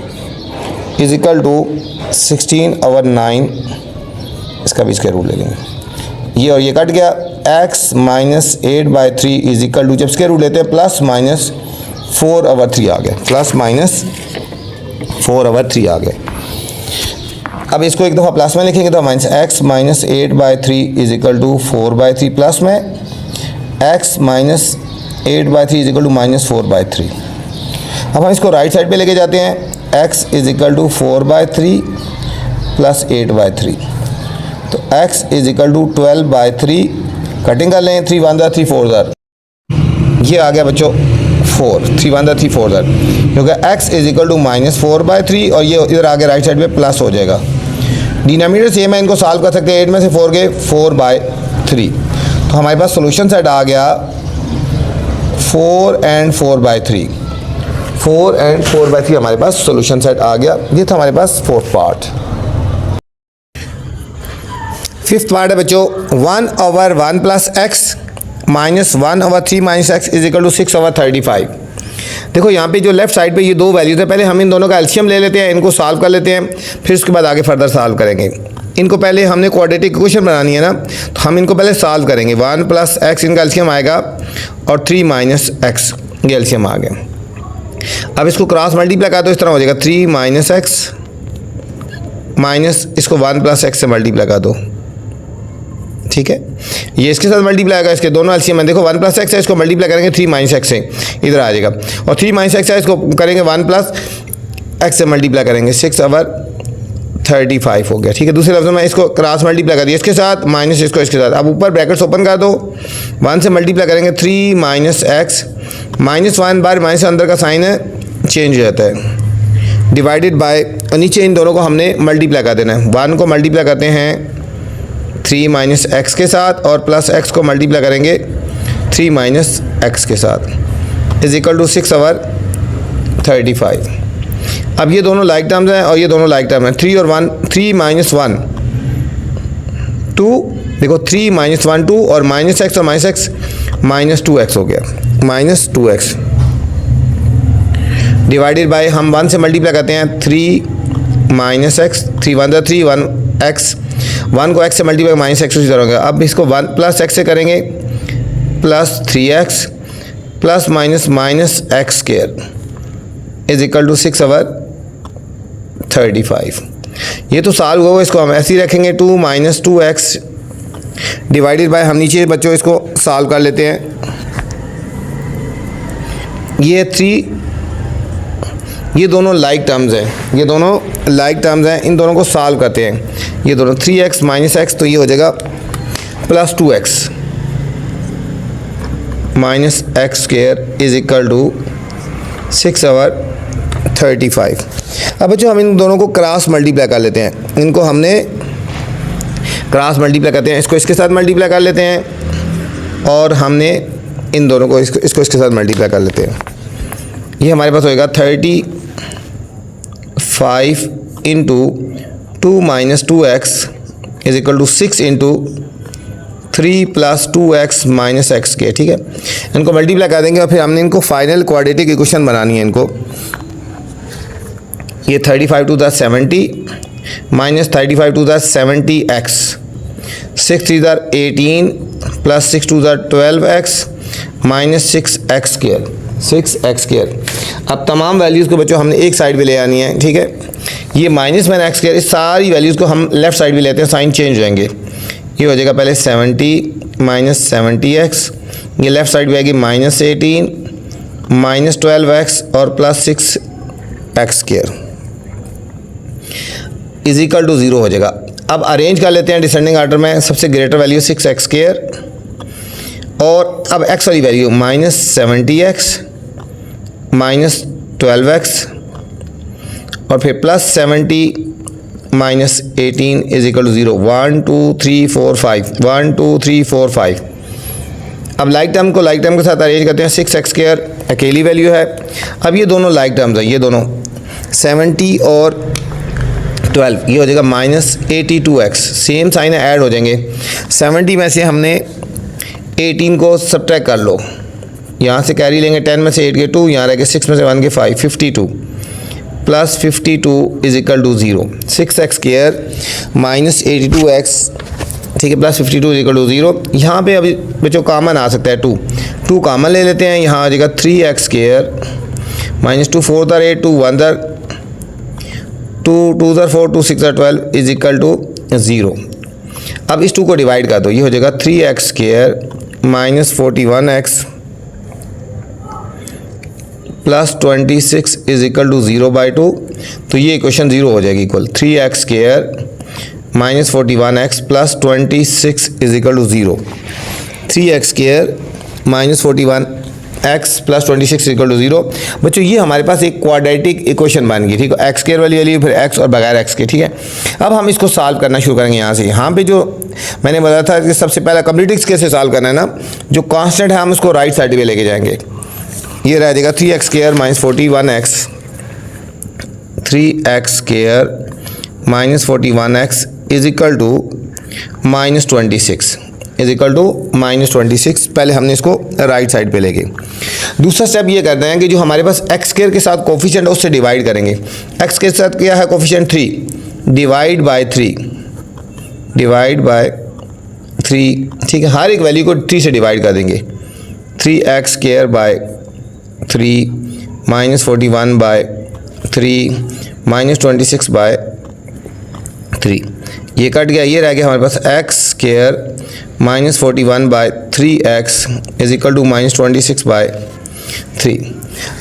इज इक्वल टू 16/9, इसका भी स्क्वायर रूट ले लेंगे। ये और ये कट गया, x -8/3 इज इक्वल टू, जब स्क्वायर रूट लेते हैं +-4/3 आ गया, +-4/3 आ गया। अब इसको एक दफ़ा प्लस में लिखेंगे तो x -8/3 is equal to 4/3, plus में x -8/3 इज इक्वल टू -4/3। अब हम इसको राइट साइड पे लेके जाते हैं, x इज इक्वल टू 4/3 + 8/3, तो x is equal to 12/3। Cutting कर लें, 3 1 3 4 ज़र, ये आ गया बच्चों 4, 3 1 3 4 ज़र, क्योंकि x इज इक्वल टू -4/3 और ये इधर आगे राइट साइड पे प्लस हो जाएगा। डिनोमिनेटर सेम है, इनको सॉल्व कर सकते हैं, 8 में से 4 गए 4/3, तो हमारे पास सोल्यूशन सेट आ गया 4 और 4/3, 4 और 4/3 हमारे पास सोल्यूशन सेट आ गया। ये था हमारे पास फोर्थ पार्ट। फिफ्थ पार्ट है बच्चों 1/1 + x -1/3 - x is equal to 6/35। देखो यहाँ पे जो लेफ्ट साइड पे ये दो वैल्यूज है, पहले हम इन दोनों का एलसीएम ले लेते हैं, इनको सॉल्व कर लेते हैं, फिर उसके बाद आगे फर्दर सॉल्व करेंगे। इनको पहले हमने क्वाड्रेटिक इक्वेशन बनानी है ना, तो हम इनको पहले सॉल्व करेंगे। 1 + x इनका एलसीएम आएगा और 3 - x, ये एलसीएम आ गया। अब इसको क्रॉस मल्टीप्लाई कर दो, इस तरह हो जाएगा 3 माइनस एक्स माइनस इसको 1 प्लस एक्स से मल्टीप्लाई कर दो, ठीक है। ये इसके साथ मल्टीप्लाई आएगा, इसके दोनों एलसीएम है, देखो 1 प्लस एक्स है, इसको मल्टीप्लाई करेंगे 3 माइनस एक्स से, इधर आ जाएगा। और 3 माइनस एक्स है, इसको करेंगे 1 प्लस एक्स से मल्टीप्लाई करेंगे, 6 ओवर 35 हो गया, ठीक है। दूसरे लफ्ज़ में इसको क्रॉस मल्टीप्लाई कर दिया इसके साथ माइनस इसको इसके साथ। अब ऊपर ब्रैकेट्स ओपन कर दो, 1 से मल्टीप्लाई करेंगे 3 माइनस एक्स माइनस 1 बार माइनस अंदर का साइन है चेंज हो जाता है, डिवाइडेड बाय नीचे इन दोनों को हमने मल्टीप्लाई कर देना है। 1 को मल्टीप्लाई करते हैं 3 माइनस एक्स के साथ और प्लस एक्स को मल्टीप्लाई करेंगे 3 माइनस एक्स के साथ इज इक्वल टू 6 ओवर 35। अब ये दोनों लाइक टर्म्स हैं और ये दोनों लाइक टर्म हैं, 3 और 1, 3 माइनस 1 2, देखो 3 माइनस 1 2 और माइनस एक्स और माइनस एक्स माइनस 2x हो गया, माइनस 2x डिवाइडेड बाय हम 1 से मल्टीप्लाई करते हैं 3 माइनस एक्स, 3 1 3 1 एक्स, 1 को x से मल्टीप्लाई माइनस एक्स उसी तरह होगा। अब इसको 1 प्लस एक्स से करेंगे plus 3x plus minus minus x square is equal to 6 over 35। ये तो सॉल्व हुआ, इसको हम ऐसे ही रखेंगे 2 माइनस 2x डिवाइडेड बाय हम नीचे बच्चों इसको सॉल्व कर लेते हैं। ये 3, ये दोनों लाइक टर्म्स हैं, ये दोनों लाइक टर्म्स हैं, इन दोनों को सॉल्व करते हैं। ये दोनों 3x माइनस एक्स तो ये हो जाएगा plus 2x minus x square is equal to 6 over 35। अब बच्चों हम इन दोनों को क्रॉस मल्टीप्लाई कर लेते हैं, इनको हमने क्रॉस मल्टीप्लाई करते हैं, इसको इसके साथ मल्टीप्लाई कर लेते हैं और हमने इन दोनों को इसको इसके साथ मल्टीप्लाई कर लेते हैं। ये हमारे पास होएगा 35 into 2 minus 2x is equal to 6 into 3 plus 2x minus x के, ठीक है। इनको मल्टीप्लाई कर देंगे और फिर हमने इनको फाइनल क्वाड्रेटिक इक्वेशन बनानी है इनको। ये 35 to the 70 minus 35 to the 70x, 6 3 the 18 plus 6 to the 12x minus 6x square, 6x square. अब तमाम वैल्यूज़ को बच्चों हमने एक साइड पे ले आनी है, ठीक है। ये माइनस मैन एक्स स्क्वायर, इस सारी वैल्यूज़ को हम लेफ़्ट साइड पे लेते हैं, साइन चेंज हो जाएंगे। ये हो जाएगा पहले 70 माइनस 70x, ये लेफ़्ट साइड पे आएगी माइनस 18 माइनस 12x और plus 6x square is equal to 0 हो जाएगा। अब अरेंज कर लेते हैं डिसेंडिंग ऑर्डर में, सबसे ग्रेटर वैल्यू 6x स्क्वायर और अब x वाली value minus 70x minus 12x और फिर plus 70 minus 18 is equal to 0, 1 2 3 4 5, 1 2 3 4 5। अब लाइक टर्म को लाइक टर्म के साथ अरेंज करते हैं, 6x स्क्वायर अकेली वैल्यू है। अब ये दोनों लाइक टर्म्स हैं, ये दोनों 70 और 12, ये हो जाएगा माइनस 82x, सेम साइन है ऐड हो जाएंगे। 70 में से हमने 18 को सब्ट्रैक्ट कर लो, यहाँ से कैरी लेंगे 10 में से 8 के 2, यहाँ रह गए 6 में से 1 के 5, 52 plus 52 is equal to 0, 6x square minus 82x, ठीक है, प्लस 52 इज इक्वल टू 0। यहाँ पे अभी बच्चों कॉमन आ सकता है 2 कॉमन ले लेते हैं, यहाँ आ जाएगा 3x स्क्वायर माइनस 2 4 दर 8 2 1 दर 2 2 दर 4 2 6 दर 12 इज इक्वल टू 0। अब इस 2 को डिवाइड कर दो, ये हो जाएगा 3x square minus 41x plus 26 is equal to 0/2, तो ये इक्वेशन 0 हो जाएगी, equal 3x square minus 41x plus 26 is equal to 0, 3x square minus 41x plus 26 equal to 0। बच्चों ये हमारे पास एक क्वाड्रेटिक इक्वेशन बन गई, ठीक है, एक्स स्क्वायर वाली वैल्यू फिर x और बगैर x के, ठीक है। अब हम इसको सॉल्व करना शुरू करेंगे यहाँ से। यहाँ पे जो मैंने बताया था कि सबसे पहला कंप्लीटिक्स कैसे सॉल्व करना है ना, जो कांस्टेंट है हम उसको राइट साइड पे लेके जाएंगे। ये रह जाएगा 3x square minus 41x, 3x square minus 41x is equal to minus 26 is equal to minus 26। पहले हमने इसको राइट साइड पे लेके दूसरा स्टेप ये करते हैं कि जो हमारे पास x स्क्वायर के साथ कोफिशिएंट है उससे डिवाइड करेंगे। x के साथ क्या है coefficient 3, divide by 3, divide by 3, ठीक है, हर एक वैल्यू को 3 से डिवाइड कर देंगे, 3x square by 3 minus 41 by 3 minus 26 by 3, ये कट गया, ये रह गया हमारे पास x square minus 41 by 3x is equal to minus 26 by 3।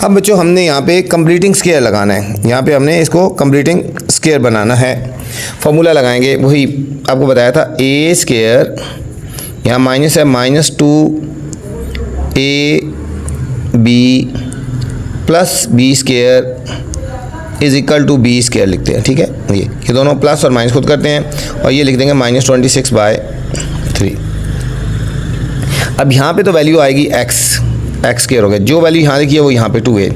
अब बच्चों हमने यहाँ पे कंप्लीटिंग स्क्वायर लगाना है, यहाँ पे हमने इसको कंप्लीटिंग स्क्वायर बनाना है। फॉर्मूला लगाएंगे, वही आपको बताया था, ए स्क्वायर, यहाँ माइनस है, minus 2ab plus b square is equal to b square लिखते हैं। ठीक है, ये दोनों प्लस और माइनस खुद करते हैं और ये लिख देंगे माइनस 26 बाय 3। अब यहाँ पे तो वैल्यू आएगी एक्स स्क्वायर हो गया, जो वैल्यू यहाँ लिखी है वो यहाँ पे 2 है।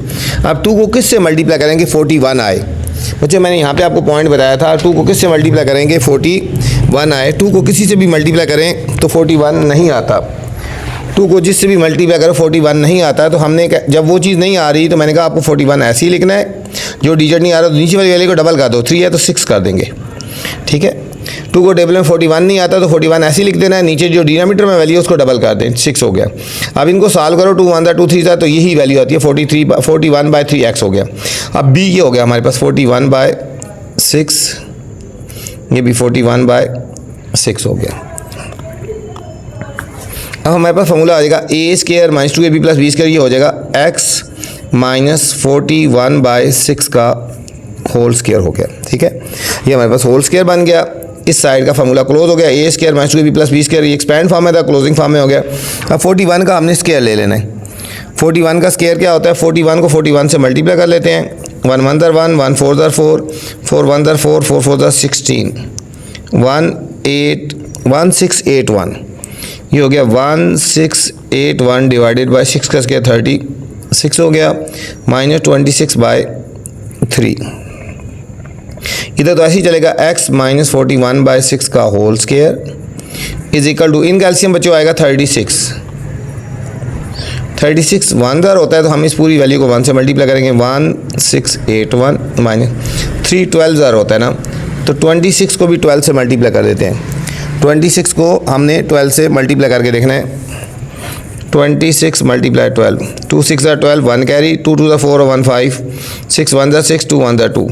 अब 2 को किस से मल्टीप्लाई करेंगे 41 आए। बच्चों मैंने यहाँ पे आपको पॉइंट बताया था, 2 को किस से मल्टीप्लाई करेंगे 41 आए। 2 को किसी से भी मल्टीप्लाई करें तो 41 नहीं आता, 2 को जिससे भी मल्टीप्लाई करो 41 नहीं आता। तो हमने जब वो चीज़ नहीं आ रही तो मैंने कहा आपको 41 ऐसे ही लिखना है, जो डिजिट नहीं आ रहा तो नीचे वाली वैल्यू को डबल कर दो, 3 है तो 6 कर देंगे। ठीक है, 2 को टेबल में 41 नहीं आता तो 41 ऐसे ही लिख देना है, नीचे जो डिनोमिनेटर में वैल्यू उसको डबल कर दें, 6 हो गया। अब इनको सॉल्व करो, 2 1 2 3 तो यही वैल्यू आती है 41 बाय 3x हो गया। अब b ये हो गया हमारे पास 41 बाय 6, ये भी 41 बाय 6 हो गया। अब हमारे पास फॉर्मूला आ जाएगा a square minus 2ab plus b square, ये हो जाएगा x माइनस 41 बाय 6 का होल स्क्वायर हो गया। ठीक है, ये हमारे पास होल स्क्वायर बन गया। इस साइड का फार्मूला क्लोज हो गया, a square minus 2ab plus b square, ये एक्सपैंड फॉर्म में था, क्लोजिंग फॉर्म में हो गया। अब 41 का हमने स्क्वायर ले लेना है। 41 का स्क्वायर क्या होता है, 41 को 41 से मल्टीप्लाई कर लेते हैं, 1 1 1 1 4 4 4 1 4 4 4 16 1681, ये हो गया 1681 डिवाइडेड बाय 6 का स्क्वायर 36 हो गया, माइनस 26 बाय 3। इधर तो ऐसे ही चलेगा, x माइनस 41 बाय 6 का whole square is equal to, इन कैल्शियम बच्चों आएगा 36 1 दर होता है तो हम इस पूरी वैल्यू को 1 से मल्टीप्लाई करेंगे, 1681 माइनस 3 12 दर होता है ना, तो 26 को भी 12 से मल्टीप्लाई कर देते हैं। 26 को हमने 12 से मल्टीप्लाई करके देखना है, 26 मल्टीप्लाई 12, 2 6 12, 1 कैरी, 2 2 4 और 1 5, 6 1 6, 2 1 2,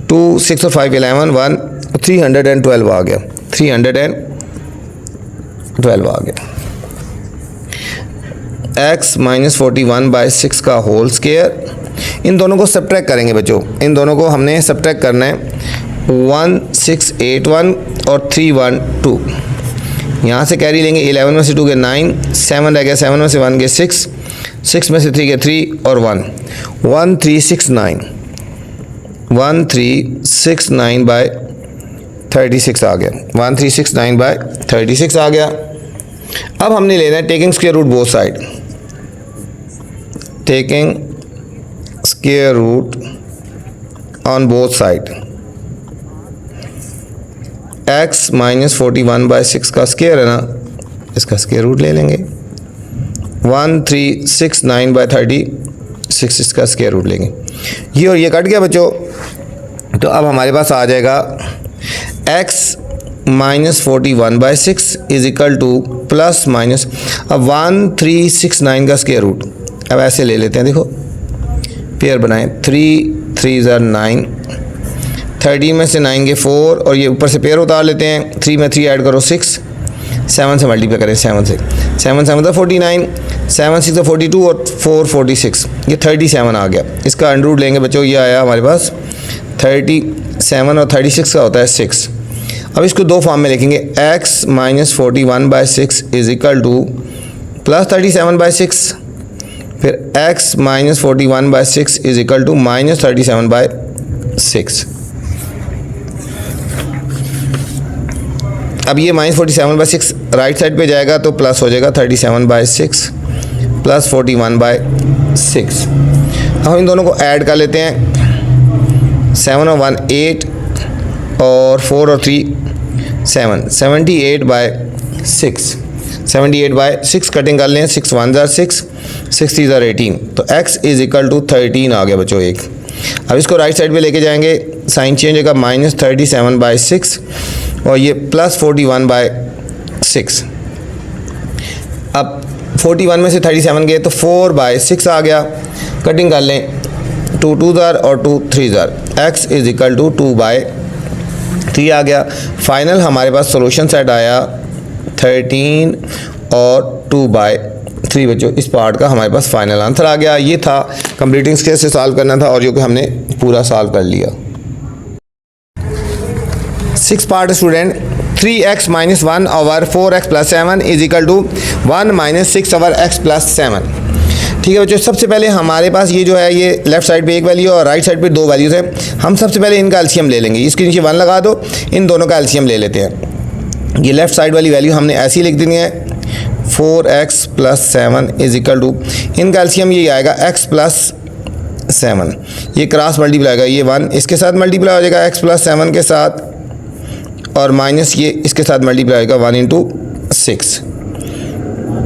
2 6 और 5 11, 1 312 आ गया, 312 आ गया। x माइनस 41 बाय 6 का होल स्क्वायर, इन दोनों को सब्ट्रैक्ट करेंगे बच्चों, इन दोनों को हमने सब्ट्रैक्ट करना है, 1681 और 312, यहाँ से कैरी लेंगे, 11 में से 2 गए 9, 7 रह गया, 7 में से 1 गए 6, 6 में से 3 गए 3 और 1, 1369 बाय 36 आ गया, 1369 बाय 36 आ गया। अब हमने लेना है taking square root both side, taking square root on both side, x minus 41 by 6 का स्क्वायर है ना, इसका स्क्वायर रूट ले लेंगे, 1369 बाय 36 इसका स्क्वायर रूट लेंगे, ये और ये कट गया बच्चों। तो अब हमारे पास आ जाएगा x minus 41 by 6 is equal to plus minus, अब 1369 का स्क्वायर रूट अब ऐसे ले लेते हैं, देखो पेयर बनाएं, 3 3 9, 30 में से 9 के 4 और ये ऊपर से पेयर उतार लेते हैं, 3 में 3 ऐड करो 6, 7 से मल्टीप्लाई करें, 7 से 7 7 49, 7 6 42 और 4 46, ये 37 आ गया। इसका अंडर रूट लेंगे बच्चों, ये आया हमारे पास 37 और 36 का होता है 6। अब इसको दो फॉर्म में लिखेंगे, x minus 41 by 6 is equal to plus 37 by 6, फिर x minus 41 by 6 is equal to minus 37 by 6। अब ये माइनस 47 बाय 6 राइट साइड पे जाएगा तो प्लस हो जाएगा 37 बाय 6 प्लस 41 बाय 6। हम इन दोनों को ऐड कर लेते हैं, 7 और 1 8 और 4 और 3 7, 78 बाय 6, 78 बाय 6 कटिंग कर लें, 6 1 6, 6 3 18, तो x इज इक्वल टू 13 आ गया बच्चों एक। अब इसको राइट साइड पे लेके जाएंगे, साइन चेंज होगा, माइनस 37 बाय 6 और ये प्लस 41 बाय 6। अब 41 में से 37 गए तो 4/6 आ गया। कटिंग कर लें, 2 2 ज़र और 2 3 ज़र, x इज़ इक्वल टू 2/3 आ गया। फाइनल हमारे पास सोल्यूशन सेट आया 13 और 2/3। बच्चों इस पार्ट का हमारे पास फाइनल आंसर आ गया। ये था कंप्लीटिंग स्केयर से सॉल्व करना था और जो कि हमने पूरा सॉल्व कर लिया। 6 part student, 3x - 1 over 4x + 7 is equal to 1 - 6 over x + 7। ठीक है बच्चों, सबसे पहले हमारे पास ये जो है ये लेफ्ट साइड पे एक वैल्यू और राइट साइड पे 2 वैल्यूज़ हैं। हम सबसे पहले इनका एलसीएम ले लेंगे, इसके नीचे 1 लगा दो, इन दोनों का एलसीएम ले लेते हैं। ये लेफ्ट साइड वाली वैल्यू हमने ऐसी लिख देनी है, 4x + 7 इज इक्वल टू, इनका एलसीएम ये आएगा x + 7, ये क्रॉस मल्टीप्लाई आएगा, ये 1 इसके साथ मल्टीप्लाई हो जाएगा x + 7 के साथ, और माइनस ये इसके साथ मल्टीप्लाई होगा 1 × 6।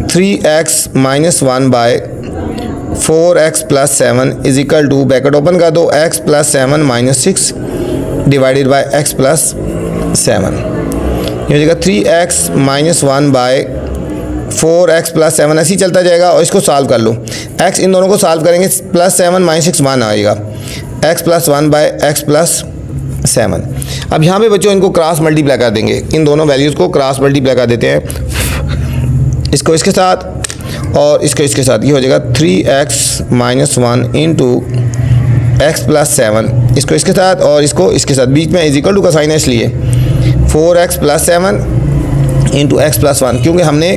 3x - 1/4x + 7 is equal to, bracket open कर दो, x + 7 - 6 डिवाइडेड बाय x + 7। ये हो जाएगा 3x - 1/4x + 7, ऐसे ही चलता जाएगा। और इसको सॉल्व कर लो, x इन दोनों को सॉल्व करेंगे, +7 - 6 1 आएगा, x + 1/x + 7। अब यहाँ पे बच्चों इनको क्रॉस मल्टीप्लाई कर देंगे, इन दोनों वैल्यूज़ को क्रॉस मल्टीप्लाई कर देते हैं, इसको इसके साथ और इसको इसके साथ। ये हो जाएगा 3x - 1 × x + 7, इसको इसके साथ और इसको इसके साथ, बीच में इज इक्वल टू का साइन है इसलिए 4x + 7 × x + 1, क्योंकि हमने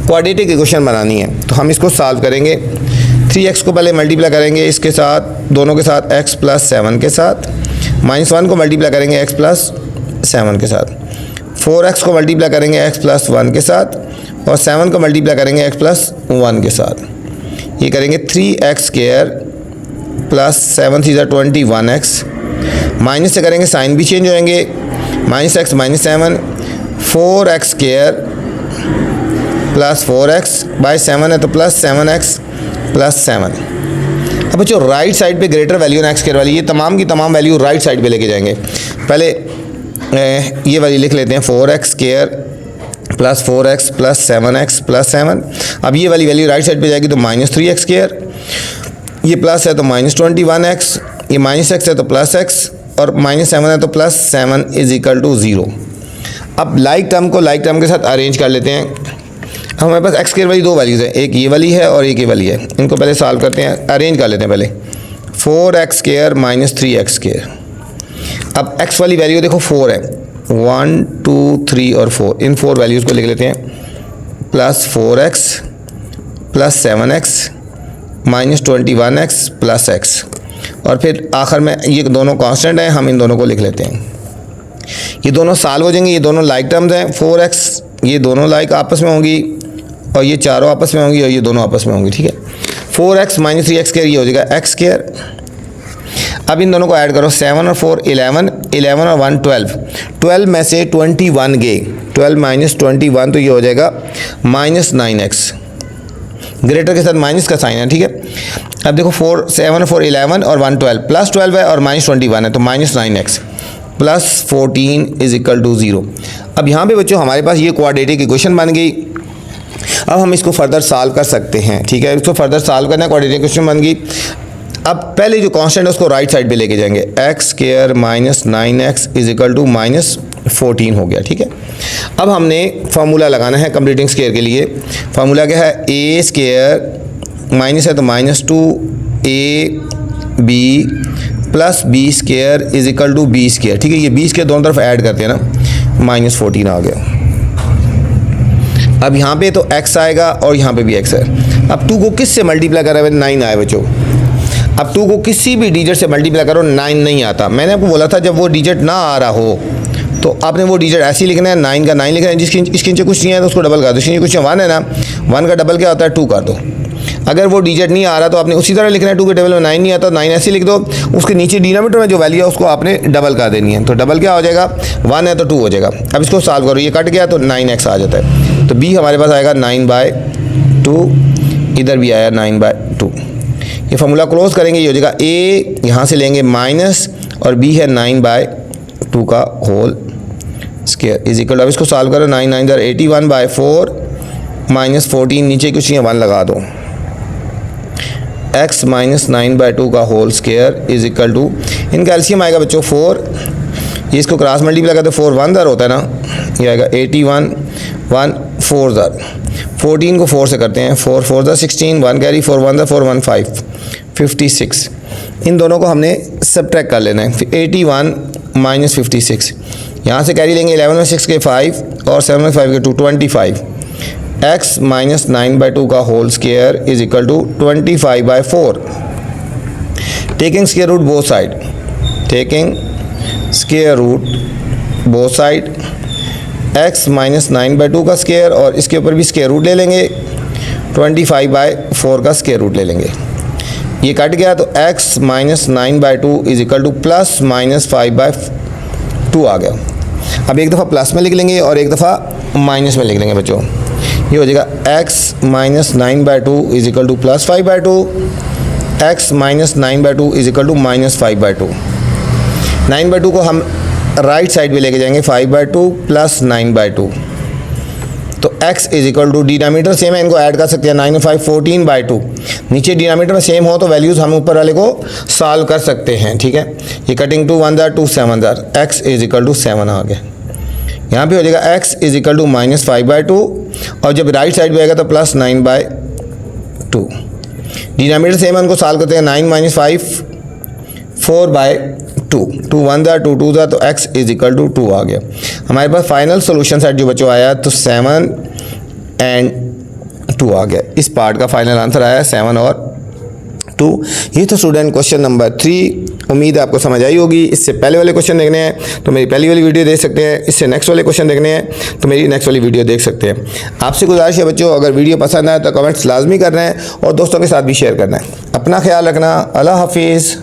क्वाड्रेटिक इक्वेशन बनानी है तो हम इसको सॉल्व करेंगे। 3x को पहले मल्टीप्लाई करेंगे इसके साथ, दोनों के साथ x + 7 के साथ, -1 को मल्टीप्लाई करेंगे x + 7 के साथ, 4x को मल्टीप्लाई करेंगे x + 1 के साथ, और 7 को मल्टीप्लाई करेंगे x + 1 के साथ। ये करेंगे 3x² + 7 × 3 = 21x, माइनस से करेंगे साइन भी चेंज होंगे, -x - 7, 4x² + 4x बाई 7 है तो +7x + 7। अब बच्चों राइट साइड पे ग्रेटर वैल्यू ना x² वाली, ये तमाम की तमाम वैल्यू राइट साइड पे लेके जाएंगे। पहले ये वाली लिख लेते हैं, 4x² + 4x + 7x + 7। अब ये वाली वैल्यू राइट साइड पे जाएगी तो -3x², ये प्लस है तो -21x, ये -x है तो +x, और -7 है तो +7 इज इक्वल टू 0। अब लाइक टर्म को लाइक टर्म के साथ अरेंज कर लेते हैं। हमारे पास x² वाली 2 वैल्यूज़ है, एक ये वाली है और एक ये वाली है, इनको पहले सॉल्व करते हैं, अरेंज कर लेते हैं पहले। 4x² - 3x²। अब x वाली वैल्यू देखो 4 है, 1 2 3 और 4, इन 4 वैल्यूज़ को लिख लेते हैं, +4x + 7x -21x + x, और फिर आखिर में ये दोनों कांस्टेंट हैं, हम इन दोनों को लिख लेते हैं। ये दोनों सॉल्व हो जाएंगे, ये दोनों लाइक टर्म्स हैं, 4x ये दोनों लाइक आपस में होंगी, और ये चारों आपस में होंगी, और ये दोनों आपस में होंगी। ठीक है, 4x - 3x² ये हो जाएगा x²। अब इन दोनों को ऐड करो, 7 और 4 11, 11 और 1 12, 12 में से 21 गए, 12 - 21 तो ये हो जाएगा -9x, ग्रेटर के साथ माइनस का साइन है। ठीक है, अब देखो 4 7 और 4 11 और 1 12, +12 है और -21 है तो -9x + 14 इज इक्वल टू 0। अब यहाँ पे बच्चों हमारे पास ये क्वाड्रेटिक इक्वेशन बन गई। अब हम इसको फर्दर सॉल्व कर सकते हैं। ठीक है, इसको फर्दर सॉल्व करना है, क्वाड्रेटिक इक्वेशन बन गई। अब पहले जो कांस्टेंट है उसको राइट साइड पे लेके जाएंगे, x² - 9x is equal to -14 हो गया। ठीक है, अब हमने फार्मूला लगाना है कंप्लीटिंग स्क्वायर के लिए। फार्मूला क्या है, a² माइनस है तो -2ab + b² is equal to b²। ठीक है, ये b² दोनों तरफ ऐड करते हैं ना, -14 आ गया। अब यहाँ पे तो x आएगा और यहाँ पे भी x है। अब 2 को किस से मल्टीप्लाई करा, 9 आए बच्चों। अब 2 को किसी भी डिजिट से मल्टीप्लाई करो, 9 नहीं आता। मैंने आपको बोला था जब वो डिजिट ना आ रहा हो तो आपने वो डिजिट ऐसे ही लिखना है, 9 का 9 लिखना है, जिसके इसके नीचे कुछ नहीं है तो उसको डबल कर दो, इसके नीचे कुछ 1 है ना, 1 का डबल क्या होता है 2 कर दो। अगर वो डिजिट नहीं आ रहा तो आपने उसी तरह लिखना है, 2 के टेबल में 9 नहीं आता, 9 ऐसे लिख दो, उसके नीचे डिनोमिनेटर में जो वैल्यू है उसको आपने डबल कर देनी है। तो डबल क्या हो जाएगा, 1 है तो 2 हो जाएगा। अब इसको सॉल्व करो, ये कट गया तो 9x आ जाता है, तो b हमारे पास आएगा 9/2, इधर भी आया 9/2। ये फार्मूला क्लोज करेंगे, ये हो जाएगा a यहाँ से लेंगे माइनस और b है 9/2 का होल स्क्वायर इज इक्वल। अब इसको सॉल्व करो, 9 9 81/4 माइनस 14 नीचे कुछ नहीं 1 लगा दो, x माइनस 9/2 का whole square is equal to, इनका एलसीएम आएगा बच्चों 4, ये इसको क्रॉस मल्टीप्लाई करते 4 1 दर होता है ना, ये आएगा 81 1 4 दर, 14 को 4 से करते हैं, 4 4 दर 16, 1 कैरी 4 1 दर 4 1 5 56, इन दोनों को हमने सब्ट्रैक्ट कर लेना है। 81 माइनस 56, यहाँ से कैरी लेंगे 11 में 6 के 5 और 7 में 5 के 2 25, x माइनस 9/2 का whole square is equal to 25/4, taking square root both side, taking square root both side, x minus 9/2 का स्क्वायर और इसके ऊपर भी स्क्वायर रूट ले लेंगे, 25/4 का स्क्वायर रूट ले लेंगे, ये कट गया तो x minus 9/2 is equal to plus minus 5/2 आ गया। अब एक दफ़ा प्लस में लिख लेंगे और एक दफ़ा माइनस में लिख लेंगे बच्चों, ये हो जाएगा x minus 9/2 is equal to plus 5/2, x minus 9/2 is equal to minus 5/2, 9/2 को हम राइट साइड पे लेके जाएंगे 5/2 प्लस 9/2, तो x is equal to, denominator same है इनको ऐड कर सकते हैं, 9 5 14/2, नीचे डिनोमिनेटर में सेम हो तो वैल्यूज़ हम ऊपर वाले को सॉल्व कर सकते हैं, ठीक है। ये कटिंग 2 1 दर 2 7 दर, x इज इक्वल टू 7 आ गया, यहाँ पे हो जाएगा x is equal to minus 5/2 और जब राइट साइड पे आएगा तो प्लस 9/2, डिनोमिनेटर सेम है उनको सॉल्व करते हैं, 9 माइनस 5 4/2, 2 1 दर 2 2 दर, तो x इज इक्वल टू 2 आ गया। हमारे पास फाइनल सोल्यूशन सेट जो बच्चों आया तो 7 एंड 2 आ गया, इस पार्ट का फाइनल आंसर आया 7 और 2। ये तो स्टूडेंट क्वेश्चन नंबर 3, उम्मीद है आपको समझ आई होगी। इससे पहले वाले क्वेश्चन देखने हैं तो मेरी पहली वाली वीडियो देख सकते हैं, इससे नेक्स्ट वाले क्वेश्चन देखने हैं तो मेरी नेक्स्ट वाली वीडियो देख सकते हैं। आपसे गुजारिश है बच्चों, अगर वीडियो पसंद आए तो कमेंट्स लाजमी करना है और दोस्तों के साथ भी शेयर करना है। अपना ख्याल रखना, अल्लाह हाफिज़।